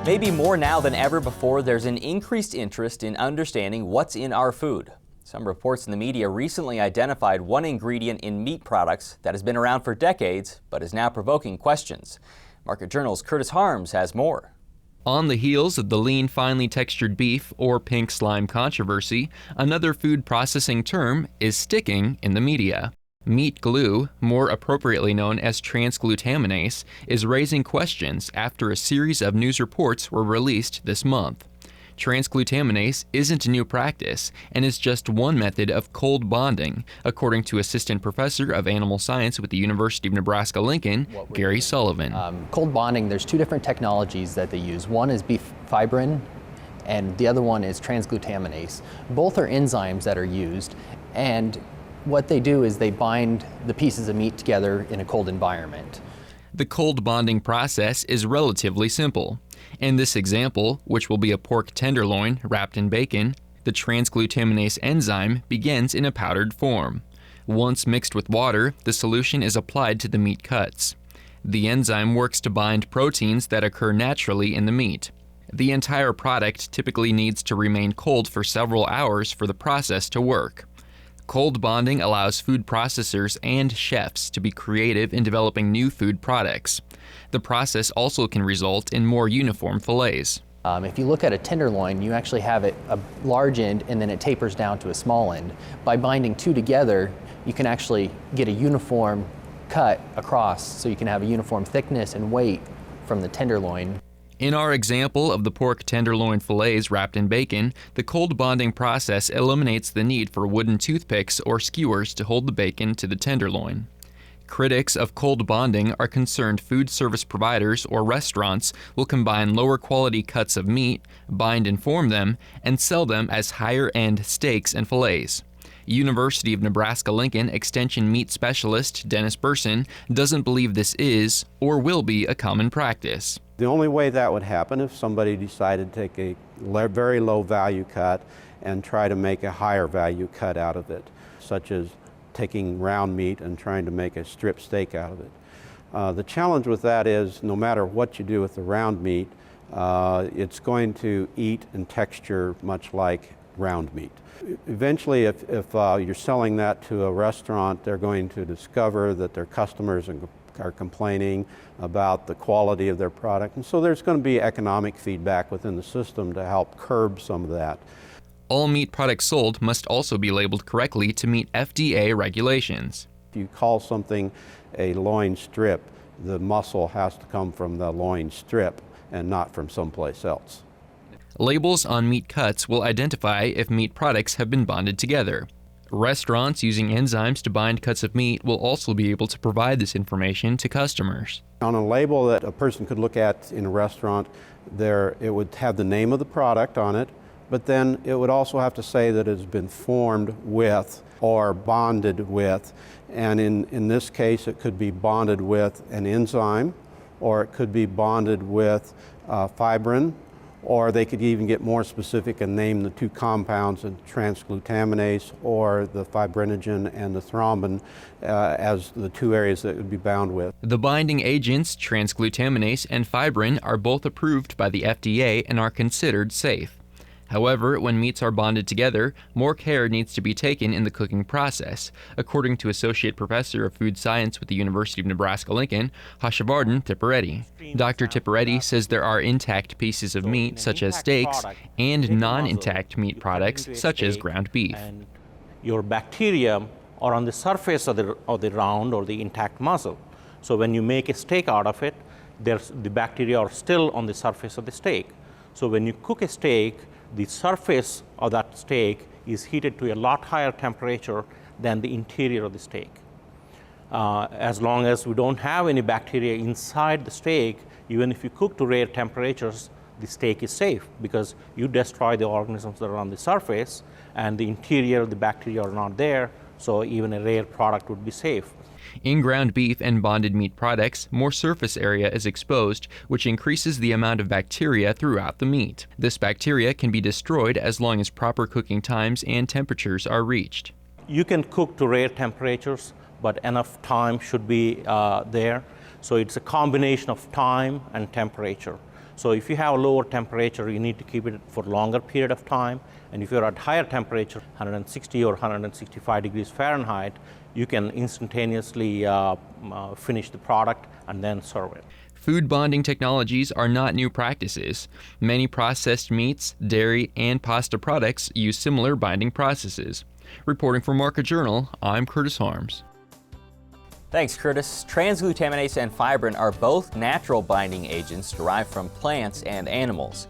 Maybe more now than ever before, there's an increased interest in understanding what's in our food. Some reports in the media recently identified one ingredient in meat products that has been around for decades, but is now provoking questions. Market Journal's Kurtis has more. On the heels of the lean, finely textured beef, or pink slime controversy, another food processing term is sticking in the media. Meat glue, more appropriately known as transglutaminase, is raising questions after a series of news reports were released this month. Transglutaminase isn't a new practice and is just one method of cold bonding, according to Assistant Professor of Animal Science with the University of Nebraska-Lincoln, Gary Sullivan. Cold bonding, there's two different technologies that they use. One is beef fibrin, and the other one is transglutaminase. Both are enzymes that are used, and what they do is they bind the pieces of meat together in a cold environment. The cold bonding process is relatively simple. In this example, which will be a pork tenderloin wrapped in bacon, the transglutaminase enzyme begins in a powdered form. Once mixed with water, the solution is applied to the meat cuts. The enzyme works to bind proteins that occur naturally in the meat. The entire product typically needs to remain cold for several hours for the process to work. Cold bonding allows food processors and chefs to be creative in developing new food products. The process also can result in more uniform fillets. If you look at a tenderloin, you actually have a large end and then it tapers down to a small end. By binding two together, you can actually get a uniform cut across, so you can have a uniform thickness and weight from the tenderloin. In our example of the pork tenderloin fillets wrapped in bacon, the cold bonding process eliminates the need for wooden toothpicks or skewers to hold the bacon to the tenderloin. Critics of cold bonding are concerned food service providers or restaurants will combine lower quality cuts of meat, bind and form them, and sell them as higher-end steaks and fillets. University of Nebraska-Lincoln Extension meat specialist Dennis Burson doesn't believe this is or will be a common practice. The only way that would happen if somebody decided to take a very low value cut and try to make a higher value cut out of it, such as taking round meat and trying to make a strip steak out of it. The challenge with that is no matter what you do with the round meat, it's going to eat and texture much like round meat. Eventually, if you're selling that to a restaurant, they're going to discover that their customers are complaining about the quality of their product. And so there's going to be economic feedback within the system to help curb some of that. All meat products sold must also be labeled correctly to meet FDA regulations. If you call something a loin strip, the muscle has to come from the loin strip and not from someplace else. Labels on meat cuts will identify if meat products have been bonded together. Restaurants using enzymes to bind cuts of meat will also be able to provide this information to customers. On a label that a person could look at in a restaurant, it would have the name of the product on it, but then it would also have to say that it's been formed with or bonded with. And in this case, it could be bonded with an enzyme, or it could be bonded with fibrin, or they could even get more specific and name the two compounds, the transglutaminase or the fibrinogen and the thrombin, as the two areas that it would be bound with. The binding agents, transglutaminase and fibrin, are both approved by the FDA and are considered safe. However, when meats are bonded together, more care needs to be taken in the cooking process, according to Associate Professor of Food Science with the University of Nebraska-Lincoln, Harshavardhan Tippereddy. Dr. Tippereddy says there are intact pieces of meat, such as steaks, and non-intact meat products, such as ground beef. And your bacteria are on the surface of the round or the intact muscle. So when you make a steak out of it, the bacteria are still on the surface of the steak. So when you cook a steak, the surface of that steak is heated to a lot higher temperature than the interior of the steak. As long as we don't have any bacteria inside the steak, even if you cook to rare temperatures, the steak is safe because you destroy the organisms that are on the surface and the interior, the bacteria are not there, so even a rare product would be safe. In ground beef and bonded meat products, more surface area is exposed, which increases the amount of bacteria throughout the meat. This bacteria can be destroyed as long as proper cooking times and temperatures are reached. You can cook to rare temperatures, but enough time should be there. So it's a combination of time and temperature. So if you have a lower temperature, you need to keep it for longer period of time. And if you're at higher temperature, 160 or 165 degrees Fahrenheit, you can instantaneously finish the product and then serve it. Food bonding technologies are not new practices. Many processed meats, dairy, and pasta products use similar binding processes. Reporting for Market Journal, I'm Kurtis Harms. Thanks, Kurtis. Transglutaminase and fibrin are both natural binding agents derived from plants and animals.